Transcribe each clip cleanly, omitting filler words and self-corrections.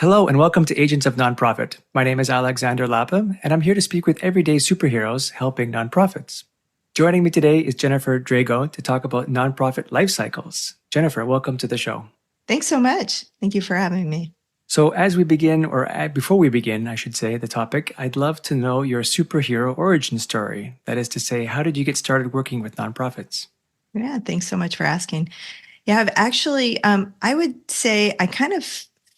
Hello and welcome to Agents of Nonprofit. My name is Alexander Lapham, and I'm here to speak with everyday superheroes helping nonprofits. Joining me today is Jennifer Drago to talk about nonprofit life cycles. Jennifer, welcome to the show. Thanks so much. Thank you for having me. So as we begin, before we begin, I should say, the topic, I'd love to know your superhero origin story. That is to say, how did you get started working with nonprofits? Yeah, thanks so much for asking. Yeah, I've actually, I would say I kind of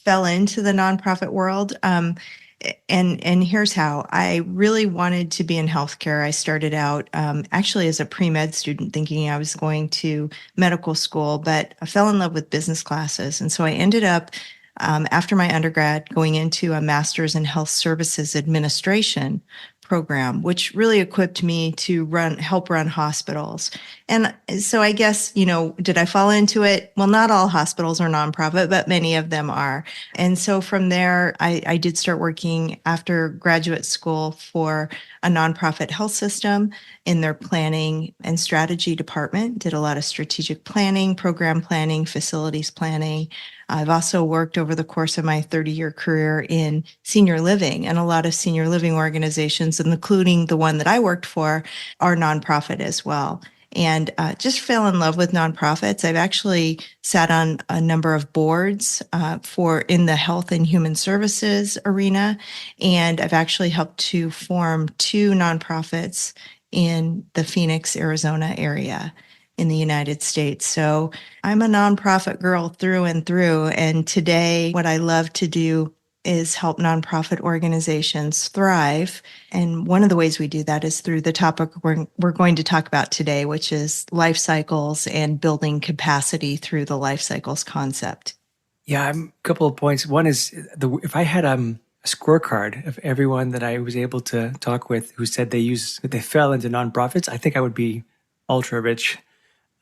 fell into the nonprofit world. And here's how. I really wanted to be in healthcare. I started out actually as a pre-med student thinking I was going to medical school, but I fell in love with business classes. And so I ended up, after my undergrad, going into a master's in health services administration program, which really equipped me to help run hospitals. And so I guess, did I fall into it? Well, not all hospitals are nonprofit, but many of them are. And so from there, I did start working after graduate school for a nonprofit health system in their planning and strategy department, did a lot of strategic planning, program planning, facilities planning. I've also worked over the course of my 30-year career in senior living, and a lot of senior living organizations, including the one that I worked for, are nonprofit as well. And just fell in love with nonprofits. I've actually sat on a number of boards in the health and human services arena, and I've actually helped to form 2 nonprofits in the Phoenix, Arizona area in the United States. So I'm a nonprofit girl through and through. And today, what I love to do is help nonprofit organizations thrive. And one of the ways we do that is through the topic we're going to talk about today, which is life cycles and building capacity through the life cycles concept. Yeah, a couple of points. One is, if I had a scorecard of everyone that I was able to talk with who said they fell into nonprofits, I think I would be ultra rich.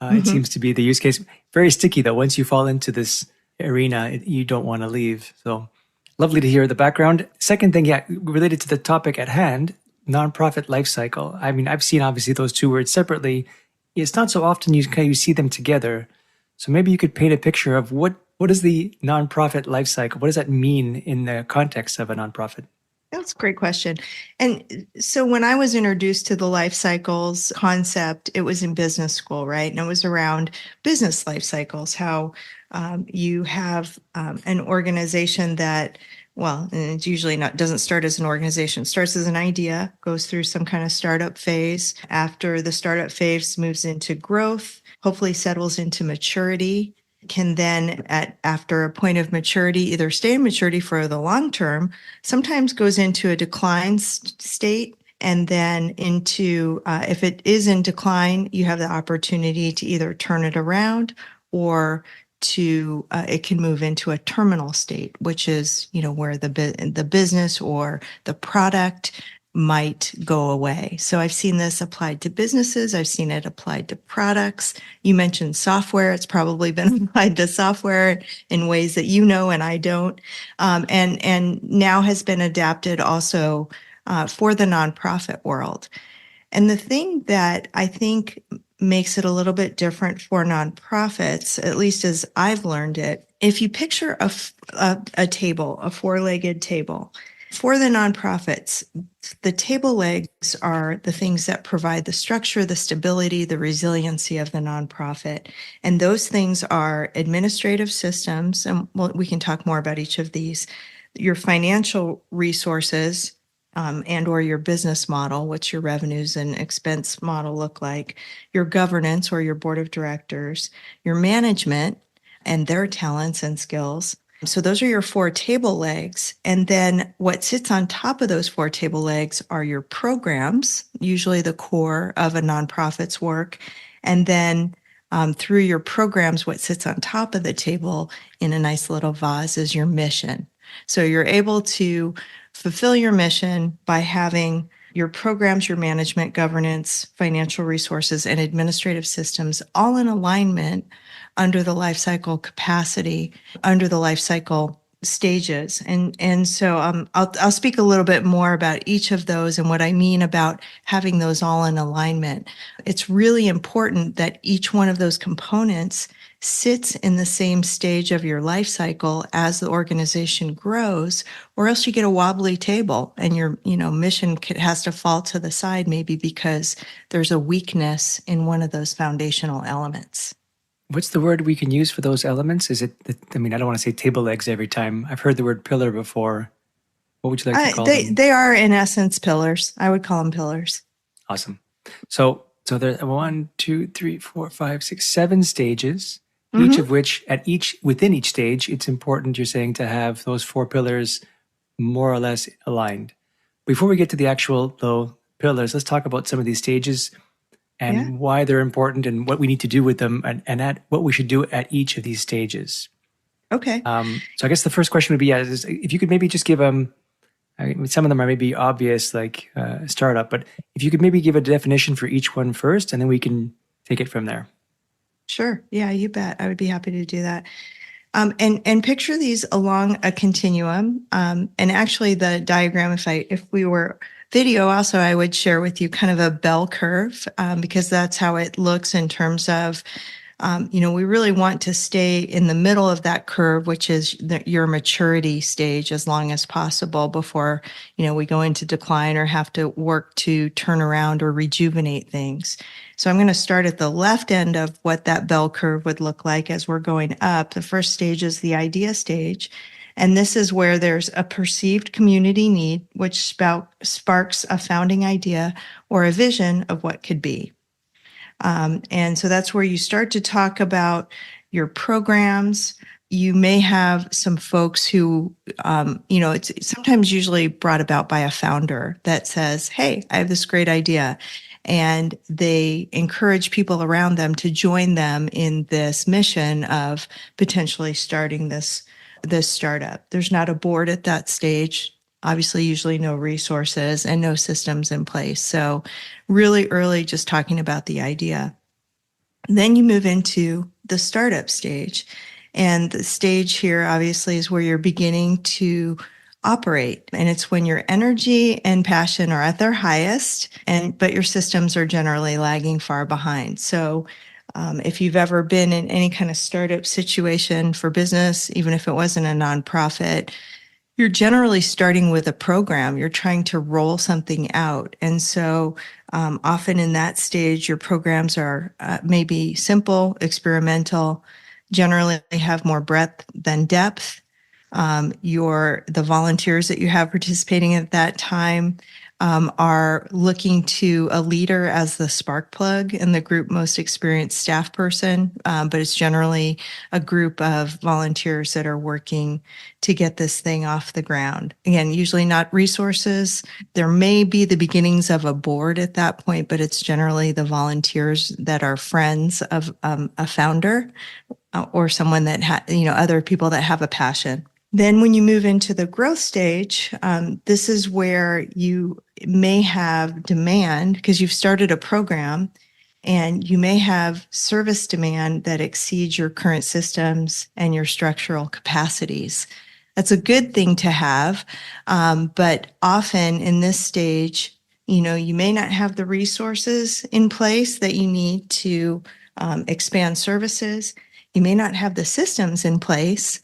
It seems to be the use case. Very sticky, though. Once you fall into this arena, you don't want to leave. So lovely to hear the background. Second thing, related to the topic at hand, nonprofit life cycle. I mean, I've seen obviously those 2 words separately. It's not so often you see them together. So maybe you could paint a picture of what is the nonprofit life cycle? What does that mean in the context of a nonprofit? That's a great question. And so when I was introduced to the life cycles concept, it was in business school, right? And it was around business life cycles, how you have an organization that, and it's usually doesn't start as an organization, it starts as an idea, goes through some kind of startup phase. After the startup phase moves into growth, hopefully settles into maturity, can then after a point of maturity either stay in maturity for the long term, sometimes goes into a decline state, and then into if it is in decline, you have the opportunity to either turn it around or to it can move into a terminal state, which is where the business or the product might go away. So I've seen this applied to businesses. I've seen it applied to products. You mentioned software. It's probably been applied to software in ways that and I don't. And now has been adapted also for the nonprofit world. And the thing that I think makes it a little bit different for nonprofits, at least as I've learned it, if you picture a table, a 4-legged table, for the nonprofits, the table legs are the things that provide the structure, the stability, the resiliency of the nonprofit. And those things are administrative systems, and we can talk more about each of these, your financial resources, and or your business model, what's your revenues and expense model look like, your governance or your board of directors, your management and their talents and skills. So those are your 4 table legs. And then what sits on top of those 4 table legs are your programs, usually the core of a nonprofit's work. And then through your programs, what sits on top of the table in a nice little vase is your mission. So you're able to fulfill your mission by having your programs, your management, governance, financial resources, and administrative systems all in alignment under the life cycle capacity, under the life cycle stages. And so I'll speak a little bit more about each of those and what I mean about having those all in alignment. It's really important that each one of those components sits in the same stage of your life cycle as the organization grows, or else you get a wobbly table and your, mission has to fall to the side, maybe because there's a weakness in one of those foundational elements. What's the word we can use for those elements? Is it, I mean, I don't want to say table legs every time. I've heard the word pillar before. What would you like to call They them? they are in essence pillars. I would call them pillars. Awesome. So there are 1, 2, 3, 4, 5, 6, 7 stages, each Mm-hmm. of which within each stage, it's important, you're saying, to have those 4 pillars more or less aligned. Before we get to the actual though pillars, let's talk about some of these stages Yeah. and why they're important and what we need to do with them and at what we should do at each of these stages. Okay. So I guess the first question would be, is if you could maybe just give I mean, some of them are maybe obvious, like startup, but if you could maybe give a definition for each one first, and then we can take it from there. Sure. Yeah, you bet. I would be happy to do that. And picture these along a continuum. And actually, the diagram, if we were video, also I would share with you kind of a bell curve, because that's how it looks in terms of, we really want to stay in the middle of that curve, which is your maturity stage, as long as possible before, we go into decline or have to work to turn around or rejuvenate things. So I'm going to start at the left end of what that bell curve would look like as we're going up. The first stage is the idea stage. And this is where there's a perceived community need, which sparks a founding idea or a vision of what could be. And so that's where you start to talk about your programs. You may have some folks who, it's sometimes usually brought about by a founder that says, "Hey, I have this great idea." And they encourage people around them to join them in this mission of potentially starting this startup. There's not a board at that stage. Obviously, usually no resources and no systems in place. So really early, just talking about the idea. Then you move into the startup stage. And the stage here, obviously, is where you're beginning to operate. And it's when your energy and passion are at their highest, but your systems are generally lagging far behind. So if you've ever been in any kind of startup situation for business, even if it wasn't a nonprofit, you're generally starting with a program. You're trying to roll something out. And so often in that stage, your programs are maybe simple, experimental, generally have more breadth than depth. The volunteers that you have participating at that time are looking to a leader as the spark plug and the group most experienced staff person, but it's generally a group of volunteers that are working to get this thing off the ground. Again, usually not resources. There may be the beginnings of a board at that point, but it's generally the volunteers that are friends of a founder or someone that other people that have a passion. Then when you move into the growth stage, this is where you may have demand because you've started a program, and you may have service demand that exceeds your current systems and your structural capacities. That's a good thing to have, but often in this stage, you may not have the resources in place that you need to expand services. You may not have the systems in place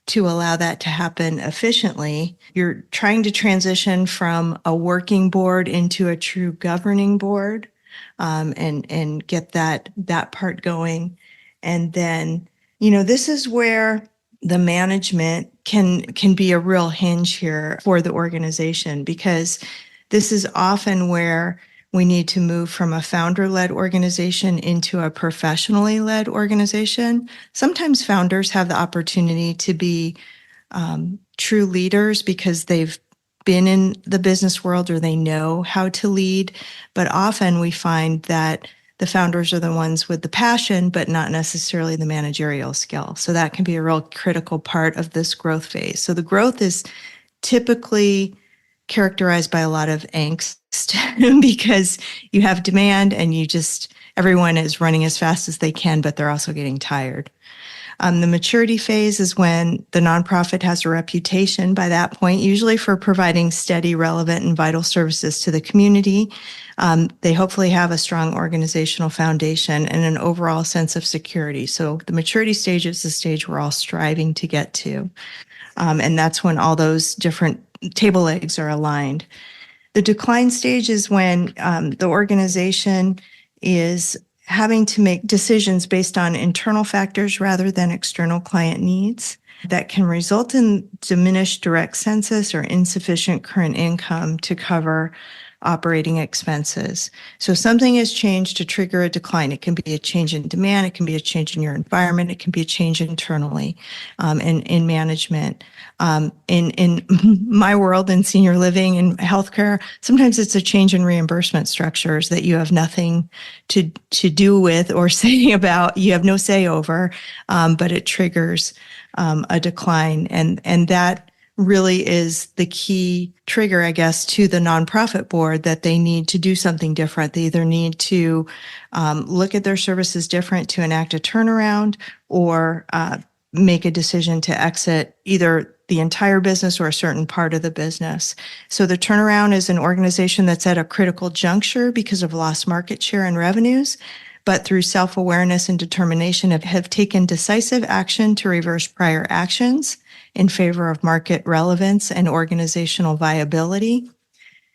to allow that to happen efficiently. You're trying to transition from a working board into a true governing board, and get that part going. And then, this is where the management can be a real hinge here for the organization, because this is often where we need to move from a founder-led organization into a professionally led organization. Sometimes founders have the opportunity to be true leaders because they've been in the business world or they know how to lead. But often we find that the founders are the ones with the passion, but not necessarily the managerial skill. So that can be a real critical part of this growth phase. So the growth is typically characterized by a lot of angst because you have demand and everyone is running as fast as they can, but they're also getting tired. The maturity phase is when the nonprofit has a reputation by that point, usually for providing steady, relevant, and vital services to the community. They hopefully have a strong organizational foundation and an overall sense of security. So the maturity stage is the stage we're all striving to get to. And that's when all those different table legs are aligned. The decline stage is when the organization is having to make decisions based on internal factors rather than external client needs that can result in diminished direct census or insufficient current income to cover operating expenses. So something has changed to trigger a decline. It can be a change in demand. It can be a change in your environment. It can be a change internally in management. In my world, in senior living and healthcare, sometimes it's a change in reimbursement structures that you have nothing to do with or say about. You have no say over, but it triggers a decline, and that really is the key trigger, I guess, to the nonprofit board that they need to do something different. They either need to look at their services different to enact a turnaround or make a decision to exit either the entire business or a certain part of the business. So the turnaround is an organization that's at a critical juncture because of lost market share and revenues, but through self-awareness and determination have taken decisive action to reverse prior actions in favor of market relevance and organizational viability.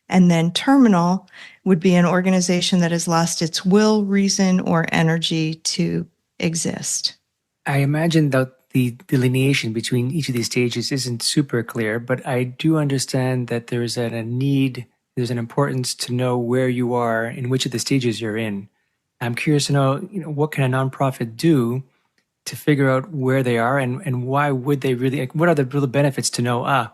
And then terminal would be an organization that has lost its will, reason, or energy to exist. I imagine that the delineation between each of these stages isn't super clear, but I do understand that there's a need, there's an importance to know where you are in which of the stages you're in. I'm curious to know, what can a nonprofit do to figure out where they are and why would they really, like, what are the real benefits to know,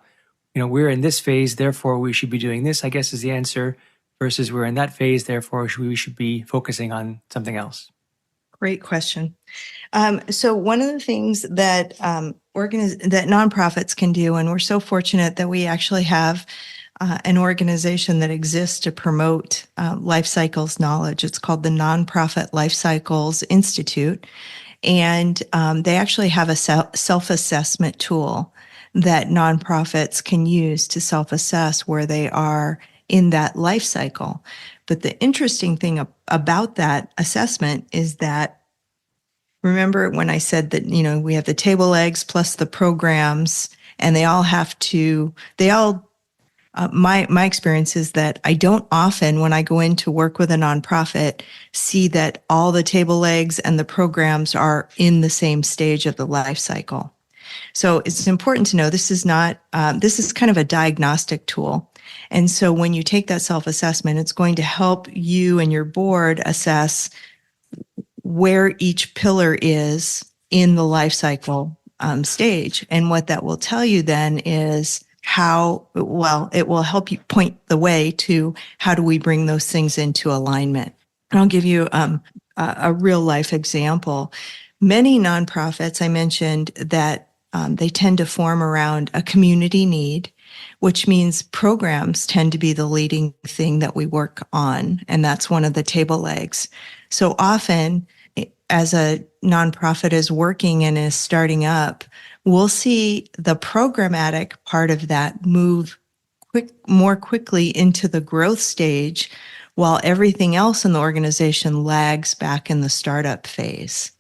we're in this phase, therefore we should be doing this, I guess is the answer, versus we're in that phase, therefore we should be focusing on something else. Great question. So one of the things that that nonprofits can do, and we're so fortunate that we actually have an organization that exists to promote life cycles knowledge. It's called the Nonprofit Lifecycles Institute. And they actually have a self-assessment tool that nonprofits can use to self-assess where they are in that life cycle. But the interesting thing about that assessment is that, remember when I said that, we have the table legs plus the programs, and my experience is that I don't often, when I go in to work with a nonprofit, see that all the table legs and the programs are in the same stage of the life cycle. So it's important to know this is kind of a diagnostic tool. And so when you take that self-assessment, it's going to help you and your board assess where each pillar is in the life cycle stage. And what that will tell you then is it will help you point the way to how do we bring those things into alignment. And I'll give you a real life example. Many nonprofits, I mentioned that they tend to form around a community need, which means programs tend to be the leading thing that we work on. And that's one of the table legs. So often, as a nonprofit is working and is starting up, we'll see the programmatic part of that move more quickly into the growth stage, while everything else in the organization lags back in the startup phase.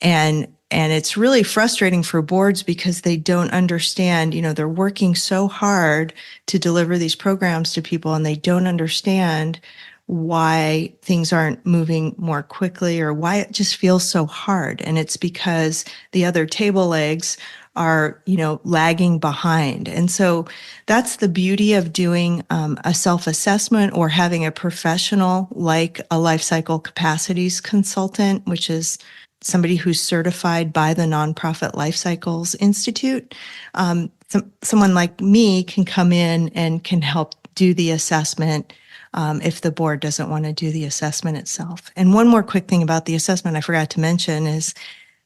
And it's really frustrating for boards because they don't understand, they're working so hard to deliver these programs to people, and they don't understand why things aren't moving more quickly or why it just feels so hard. And it's because the other table legs are, lagging behind. And so that's the beauty of doing a self-assessment or having a professional like a life cycle capacities consultant, which is somebody who's certified by the Nonprofit Lifecycles Institute. Someone like me can come in and can help do the assessment if the board doesn't want to do the assessment itself. And one more quick thing about the assessment I forgot to mention is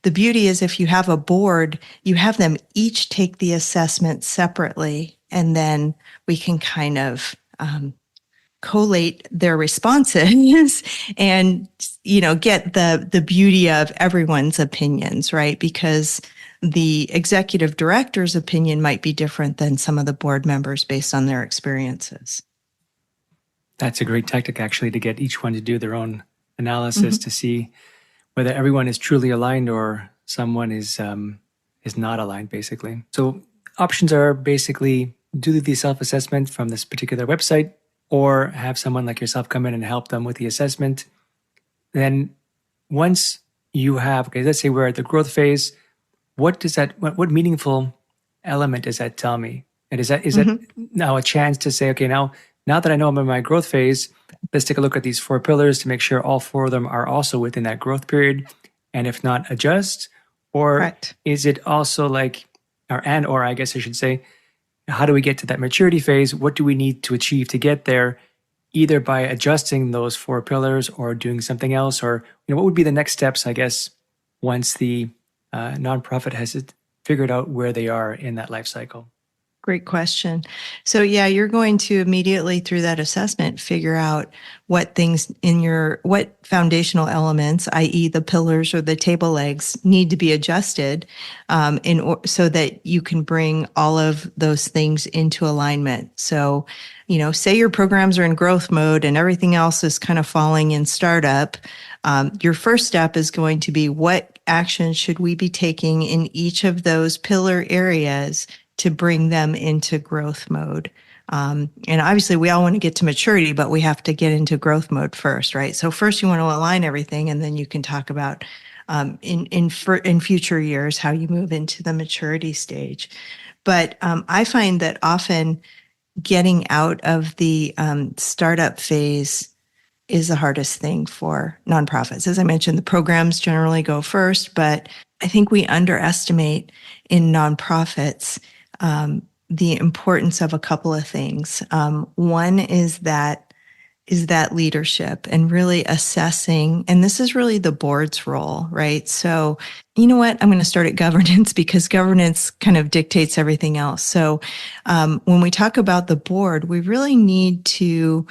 the beauty is if you have a board, you have them each take the assessment separately, and then we can kind of collate their responses and, get the beauty of everyone's opinions, right? Because the executive director's opinion might be different than some of the board members based on their experiences. That's a great tactic, actually, to get each one to do their own analysis to see whether everyone is truly aligned or someone is not aligned, basically. So options are basically do the self-assessment from this particular website, or have someone like yourself come in and help them with the assessment. Then once you have, okay, let's say we're at the growth phase, what meaningful element does that tell me? And is that now a chance to say, okay, now that I know I'm in my growth phase, let's take a look at these 4 pillars to make sure all 4 of them are also within that growth period. And if not, adjust. Or Correct. Is it also like, or I guess I should say, how do we get to that maturity phase? What do we need to achieve to get there? Either by adjusting those 4 pillars or doing something else, or what would be the next steps, I guess, once the nonprofit has figured out where they are in that life cycle? Great question. So yeah, you're going to immediately through that assessment figure out what things what foundational elements, i.e. the pillars or the table legs, need to be adjusted so that you can bring all of those things into alignment. So, say your programs are in growth mode and everything else is kind of falling in startup. Your first step is going to be what action should we be taking in each of those pillar areas to bring them into growth mode. And obviously we all want to get to maturity, but we have to get into growth mode first, right? So first you want to align everything, and then you can talk about in future years how you move into the maturity stage. But I find that often getting out of the startup phase is the hardest thing for nonprofits. As I mentioned, the programs generally go first, but I think we underestimate in nonprofits the importance of a couple of things. One is that leadership and really assessing, and this is really the board's role, right? So, you know what? I'm going to start at governance because governance kind of dictates everything else. So, when we talk about the board, we really need to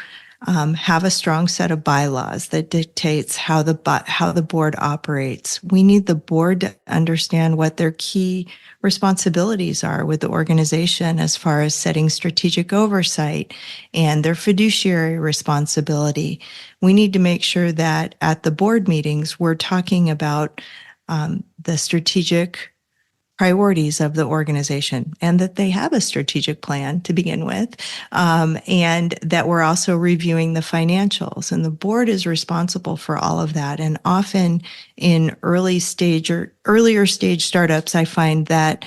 have a strong set of bylaws that dictates how the board operates. We need the board to understand what their key responsibilities are with the organization as far as setting strategic oversight and their fiduciary responsibility. We need to make sure that at the board meetings, we're talking about the strategic priorities of the organization and that they have a strategic plan to begin with, and that we're also reviewing the financials. And the board is responsible for all of that. And often in earlier stage startups, I find that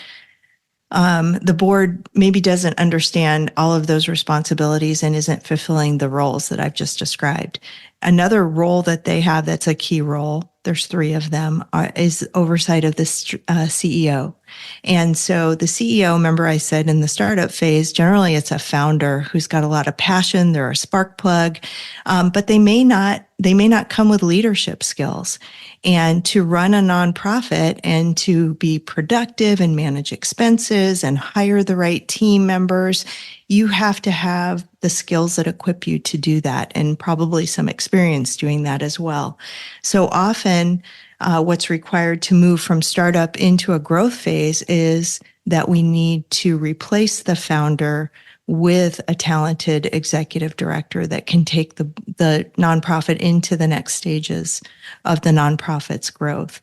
the board maybe doesn't understand all of those responsibilities and isn't fulfilling the roles that I've just described. Another role that they have that's a key role, there's 3 of them, is oversight of the CEO. And so the CEO, remember I said in the startup phase, generally it's a founder who's got a lot of passion, they're a spark plug, but they may not come with leadership skills. And to run a nonprofit and to be productive and manage expenses and hire the right team members, you have to have the skills that equip you to do that, and probably some experience doing that as well. So often, what's required to move from startup into a growth phase is that we need to replace the founder with a talented executive director that can take the nonprofit into the next stages of the nonprofit's growth.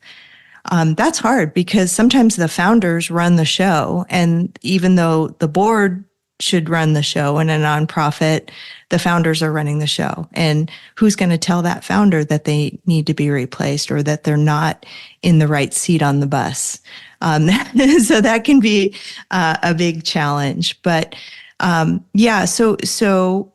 That's hard because sometimes the founders run the show, and even though the board should run the show in a nonprofit, the founders are running the show. And who's going to tell that founder that they need to be replaced or that they're not in the right seat on the bus? So that can be a big challenge. But so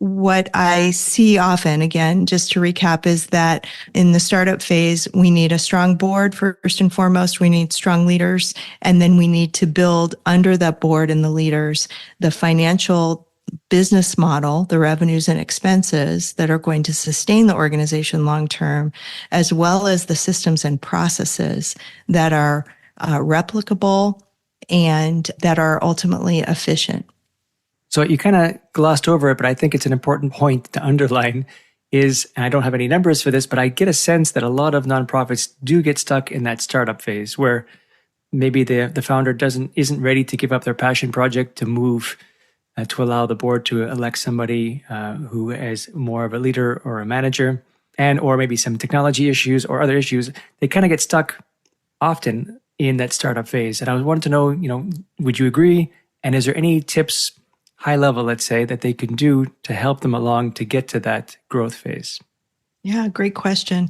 what I see often, again, just to recap, is that in the startup phase, we need a strong board first and foremost. We need strong leaders. And then we need to build under that board and the leaders the financial business model, the revenues and expenses that are going to sustain the organization long term, as well as the systems and processes that are replicable and that are ultimately efficient. So you kind of glossed over it, but I think it's an important point to underline is, and I don't have any numbers for this, but I get a sense that a lot of nonprofits do get stuck in that startup phase where maybe the founder isn't ready to give up their passion project to move to allow the board to elect somebody who is more of a leader or a manager, and or maybe some technology issues or other issues. They kind of get stuck often in that startup phase. And I wanted to know, would you agree? And is there any tips, high level, let's say, that they can do to help them along to get to that growth phase? Yeah, great question.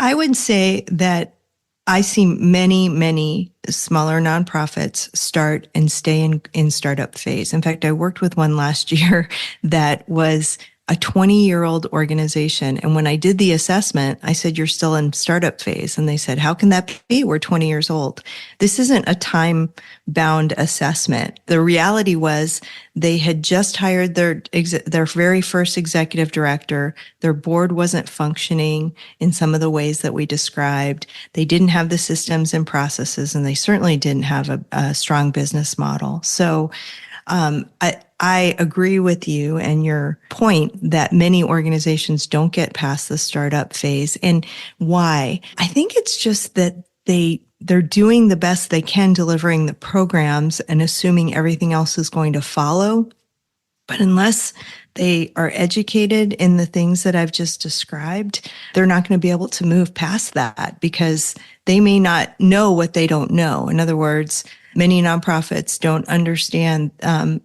I would say that I see many, many smaller nonprofits start and stay in startup phase. In fact, I worked with one last year that was a 20-year-old organization. And when I did the assessment, I said, you're still in startup phase. And they said, how can that be? We're 20 years old. This isn't a time-bound assessment. The reality was they had just hired their very first executive director. Their board wasn't functioning in some of the ways that we described. They didn't have the systems and processes, and they certainly didn't have a strong business model. So I agree with you and your point that many organizations don't get past the startup phase. And why? I think it's just that they're doing the best they can delivering the programs and assuming everything else is going to follow. But unless they are educated in the things that I've just described, they're not going to be able to move past that because they may not know what they don't know. In other words, many nonprofits don't understand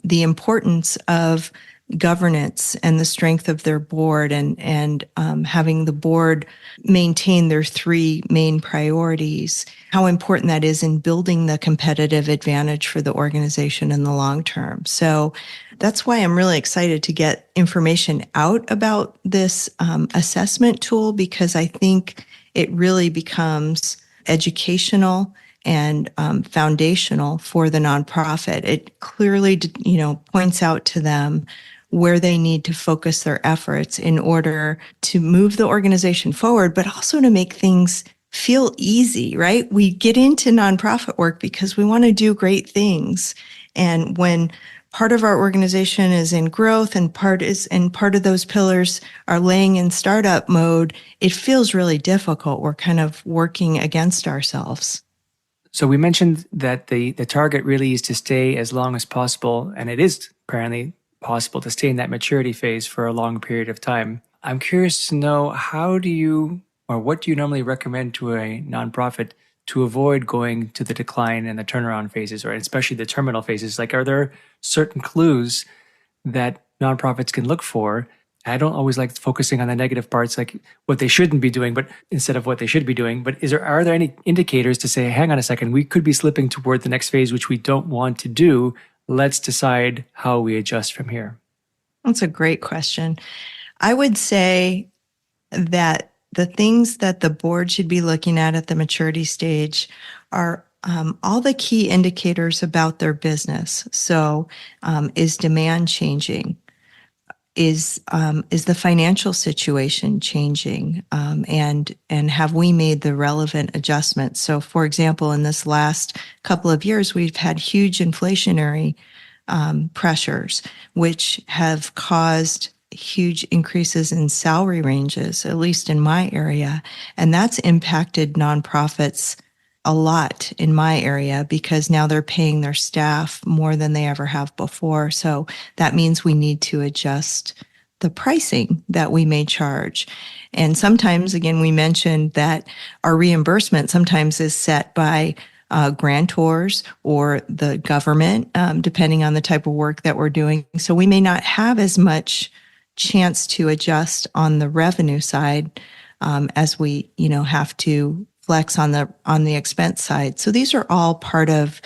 the importance of governance and the strength of their board and having the board maintain their three main priorities, how important that is in building the competitive advantage for the organization in the long term. So that's why I'm really excited to get information out about this assessment tool, because I think it really becomes educational and foundational for the nonprofit. It clearly, points out to them where they need to focus their efforts in order to move the organization forward, but also to make things feel easy, right? We get into nonprofit work because we want to do great things. And when part of our organization is in growth and part of those pillars are laying in startup mode, it feels really difficult. We're kind of working against ourselves. So we mentioned that the target really is to stay as long as possible, and it is apparently possible to stay in that maturity phase for a long period of time. I'm curious to know what do you normally recommend to a nonprofit to avoid going to the decline and the turnaround phases, or especially the terminal phases? Like, are there certain clues that nonprofits can look for? I don't always like focusing on the negative parts, like what they shouldn't be doing, but instead of what they should be doing. But are there any indicators to say, hang on a second, we could be slipping toward the next phase, which we don't want to do. Let's decide how we adjust from here. That's a great question. I would say that the things that the board should be looking at the maturity stage are all the key indicators about their business. So, is demand changing? Is the financial situation changing? And have we made the relevant adjustments? So, for example, in this last couple of years, we've had huge inflationary pressures, which have caused huge increases in salary ranges, at least in my area. And that's impacted nonprofits a lot in my area because now they're paying their staff more than they ever have before. So that means we need to adjust the pricing that we may charge. And sometimes, again, we mentioned that our reimbursement sometimes is set by grantors or the government, depending on the type of work that we're doing. So we may not have as much chance to adjust on the revenue side as we, have to flex on the expense side. So these are all part of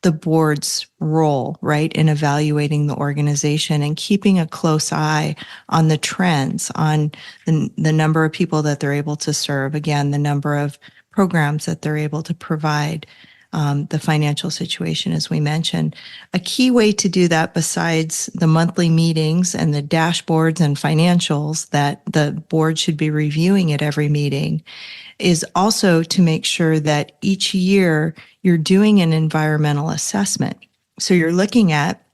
the board's role, right, in evaluating the organization and keeping a close eye on the trends, on the number of people that they're able to serve, again, the number of programs that they're able to provide, the financial situation, as we mentioned. A key way to do that, besides the monthly meetings and the dashboards and financials that the board should be reviewing at every meeting, is also to make sure that each year you're doing an environmental assessment. So you're looking at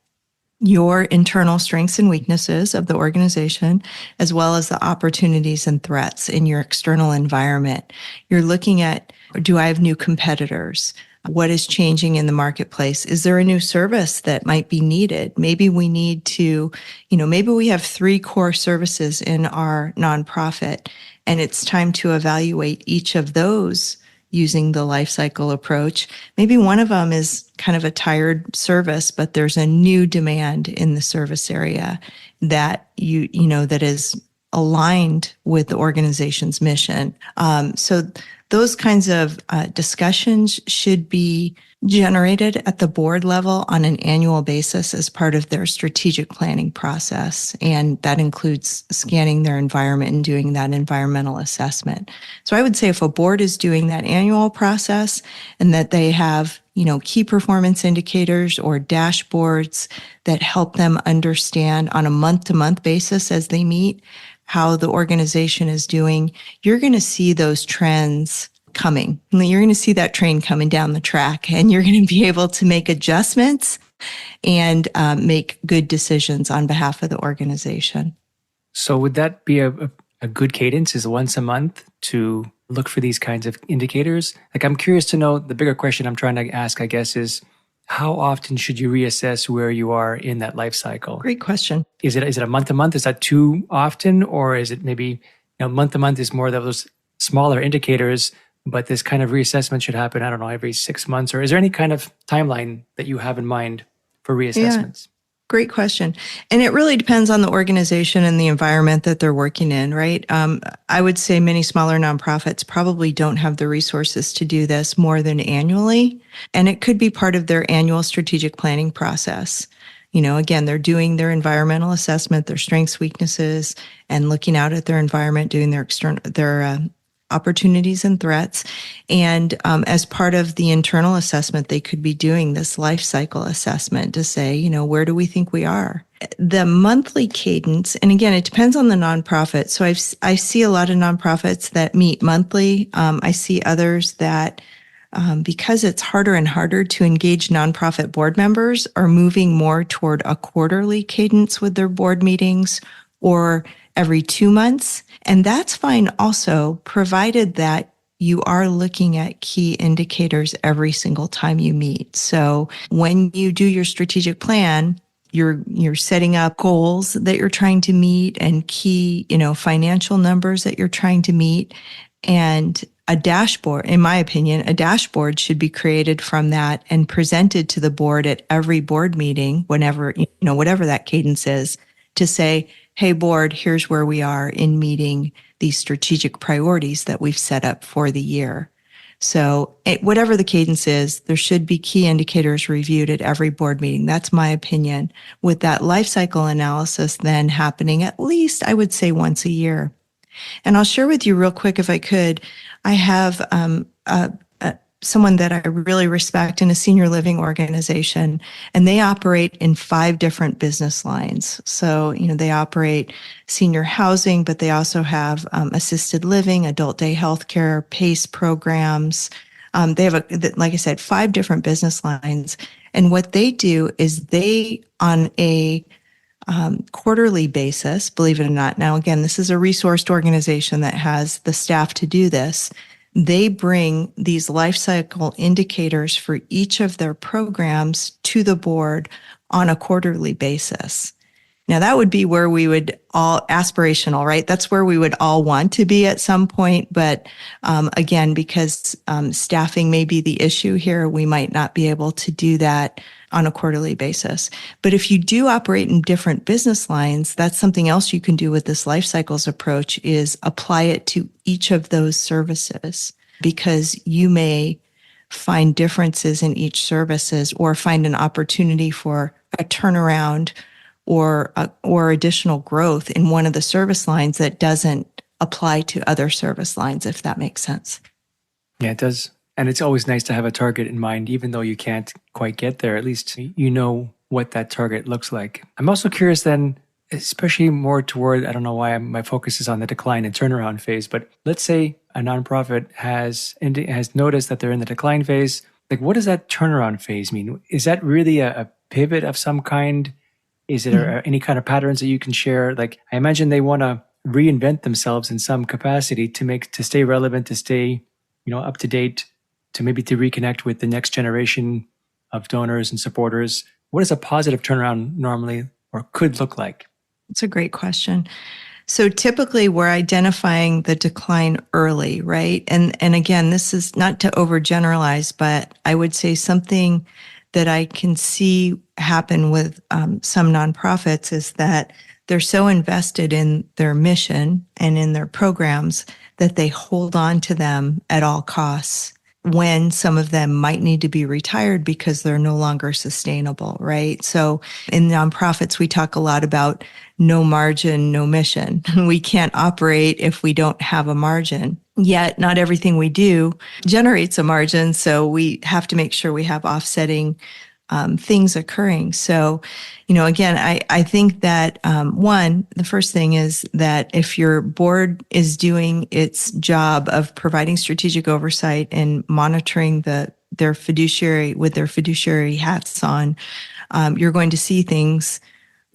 your internal strengths and weaknesses of the organization, as well as the opportunities and threats in your external environment. You're looking at, do I have new competitors? What is changing in the marketplace? Is there a new service that might be needed? Maybe we need to, maybe we have 3 core services in our nonprofit, and it's time to evaluate each of those using the life cycle approach. Maybe one of them is kind of a tired service, but there's a new demand in the service area that that is aligned with the organization's mission. So those kinds of discussions should be generated at the board level on an annual basis as part of their strategic planning process. And that includes scanning their environment and doing that environmental assessment. So I would say if a board is doing that annual process and that they have, key performance indicators or dashboards that help them understand on a month-to-month basis as they meet how the organization is doing, you're going to see those trends coming. You're going to see that train coming down the track, and you're going to be able to make adjustments and make good decisions on behalf of the organization. So would that be a good cadence, is once a month to look for these kinds of indicators? Like, I'm curious to know, the bigger question I'm trying to ask, I guess, is how often should you reassess where you are in that life cycle? Great question. Is it a month to month? Is that too often? Or is it maybe, month to month is more of those smaller indicators, but this kind of reassessment should happen, I don't know, every 6 months? Or is there any kind of timeline that you have in mind for reassessments? Yeah. Great question. And it really depends on the organization and the environment that they're working in, right? I would say many smaller nonprofits probably don't have the resources to do this more than annually. And it could be part of their annual strategic planning process. Again, they're doing their environmental assessment, their strengths, weaknesses, and looking out at their environment, doing their opportunities and threats. And as part of the internal assessment, they could be doing this life cycle assessment to say, where do we think we are? The monthly cadence, and again, it depends on the nonprofit. So I see a lot of nonprofits that meet monthly. I see others that, because it's harder and harder to engage nonprofit board members, are moving more toward a quarterly cadence with their board meetings or every 2 months. And that's fine also, provided that you are looking at key indicators every single time you meet. So when you do your strategic plan, you're setting up goals that you're trying to meet and key, financial numbers that you're trying to meet. And a dashboard, in my opinion, a dashboard should be created from that and presented to the board at every board meeting, whenever, whatever that cadence is, to say, hey, board, here's where we are in meeting these strategic priorities that we've set up for the year. So whatever the cadence is, there should be key indicators reviewed at every board meeting. That's my opinion, with that life cycle analysis then happening at least, I would say, once a year. And I'll share with you real quick, if I could. I have someone that I really respect in a senior living organization, and they operate in 5 different business lines. So, they operate senior housing, but they also have assisted living, adult day healthcare, PACE programs. They have, like I said, 5 different business lines. And what they do is they, on a quarterly basis, believe it or not. Now, again, this is a resourced organization that has the staff to do this. They bring these life cycle indicators for each of their programs to the board on a quarterly basis. Now, that would be where we would all aspirational, right? That's where we would all want to be at some point. But again, because staffing may be the issue here, we might not be able to do that on a quarterly basis. But if you do operate in different business lines, that's something else you can do with this life cycles approach, is apply it to each of those services, because you may find differences in each services or find an opportunity for a turnaround or additional growth in one of the service lines that doesn't apply to other service lines, if that makes sense. Yeah, it does. And it's always nice to have a target in mind, even though you can't quite get there. At least you know what that target looks like. I'm also curious then, especially more toward, I don't know why my focus is on the decline and turnaround phase, but let's say a nonprofit has noticed that they're in the decline phase. Like, what does that turnaround phase mean? Is that really a pivot of some kind Is there any kind of patterns that you can share? Like, I imagine they want to reinvent themselves in some capacity to stay relevant, to stay, up to date, to maybe to reconnect with the next generation of donors and supporters. What does a positive turnaround normally or could look like? It's a great question. So typically we're identifying the decline early, right? And again, this is not to overgeneralize, but I would say something that I can see happen with some nonprofits is that they're so invested in their mission and in their programs that they hold on to them at all costs, when some of them might need to be retired because they're no longer sustainable, right? So in nonprofits, we talk a lot about no margin, no mission. We can't operate if we don't have a margin. Yet not everything we do generates a margin. So we have to make sure we have offsetting things occurring. So, again, I think that the first thing is that if your board is doing its job of providing strategic oversight and monitoring their fiduciary hats on, you're going to see things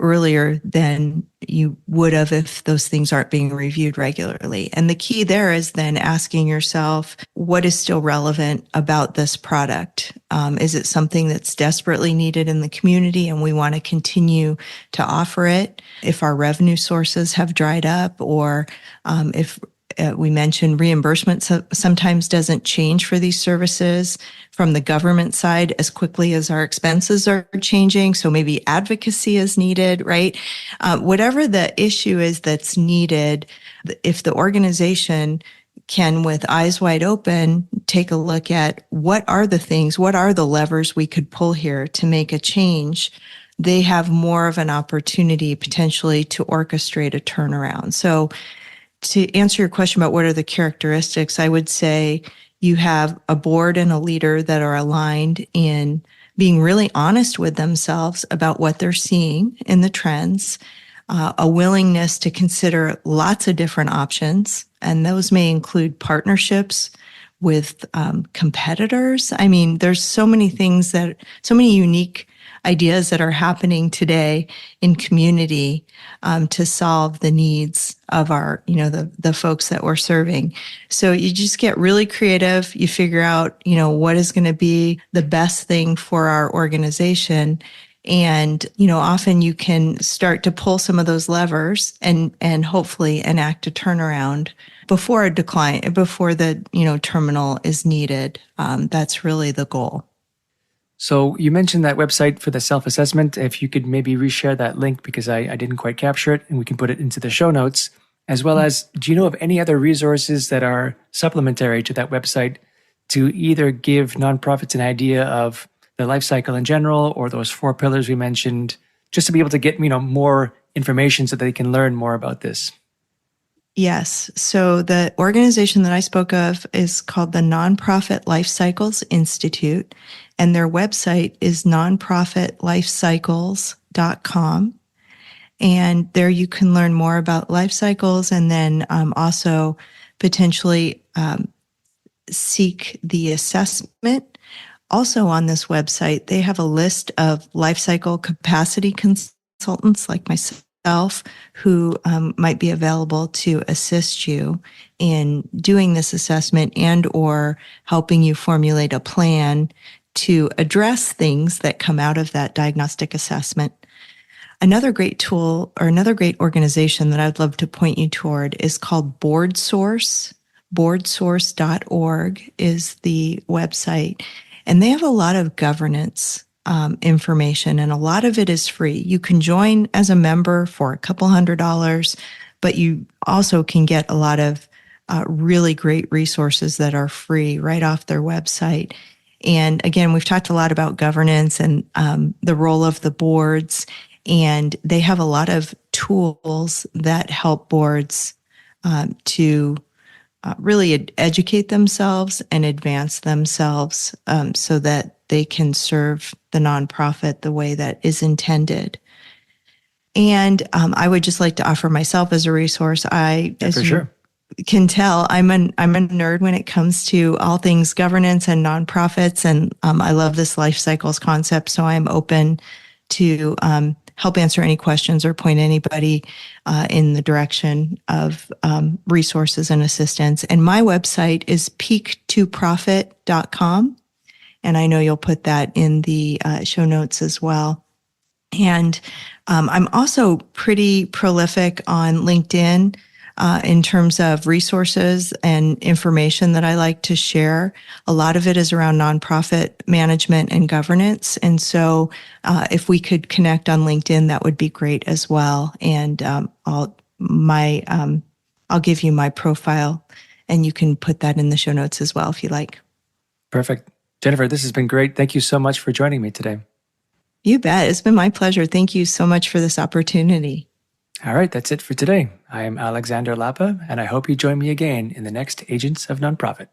earlier than you would have if those things aren't being reviewed regularly. And the key there is then asking yourself, what is still relevant about this product? Is it something that's desperately needed in the community and we want to continue to offer it? If our revenue sources have dried up, or if we mentioned reimbursement sometimes doesn't change for these services from the government side as quickly as our expenses are changing. So maybe advocacy is needed, right? Whatever the issue is that's needed, if the organization can, with eyes wide open, take a look at what are the levers we could pull here to make a change, they have more of an opportunity potentially to orchestrate a turnaround. So to answer your question about what are the characteristics, I would say you have a board and a leader that are aligned in being really honest with themselves about what they're seeing in the trends, a willingness to consider lots of different options, and those may include partnerships with competitors. I mean, there's so many unique ideas that are happening today in community to solve the needs of our, the folks that we're serving. So you just get really creative. You figure out, what is going to be the best thing for our organization. And, often you can start to pull some of those levers and hopefully enact a turnaround before a decline, before the, terminal is needed. That's really the goal. So you mentioned that website for the self-assessment. If you could maybe reshare that link, because I didn't quite capture it, and we can put it into the show notes, as well as, do you know of any other resources that are supplementary to that website to either give nonprofits an idea of the life cycle in general, or those 4 pillars we mentioned, just to be able to get, more information so that they can learn more about this? Yes. So the organization that I spoke of is called the Nonprofit Lifecycles Institute, and their website is nonprofitlifecycles.com. And there you can learn more about life cycles, and then also potentially seek the assessment. Also on this website, they have a list of life cycle capacity consultants like myself who might be available to assist you in doing this assessment and or helping you formulate a plan to address things that come out of that diagnostic assessment. Another great tool or another great organization that I'd love to point you toward is called BoardSource. BoardSource.org is the website, and they have a lot of governance information, and a lot of it is free. You can join as a member for a couple $100, but you also can get a lot of really great resources that are free right off their website. And again, we've talked a lot about governance and the role of the boards, and they have a lot of tools that help boards to really educate themselves and advance themselves so that they can serve the nonprofit the way that is intended. And I would just like to offer myself as a resource. For sure. Can tell, I'm a nerd when it comes to all things governance and nonprofits, and I love this life cycles concept. So I'm open to help answer any questions or point anybody in the direction of resources and assistance. And my website is peak2profit.com. And I know you'll put that in the show notes as well. And I'm also pretty prolific on LinkedIn in terms of resources and information that I like to share. A lot of it is around nonprofit management and governance. And so if we could connect on LinkedIn, that would be great as well. And I'll give you my profile, and you can put that in the show notes as well if you like. Perfect. Jennifer, this has been great. Thank you so much for joining me today. You bet. It's been my pleasure. Thank you so much for this opportunity. All right, that's it for today. I am Alexander Lapa, and I hope you join me again in the next Agents of Nonprofit.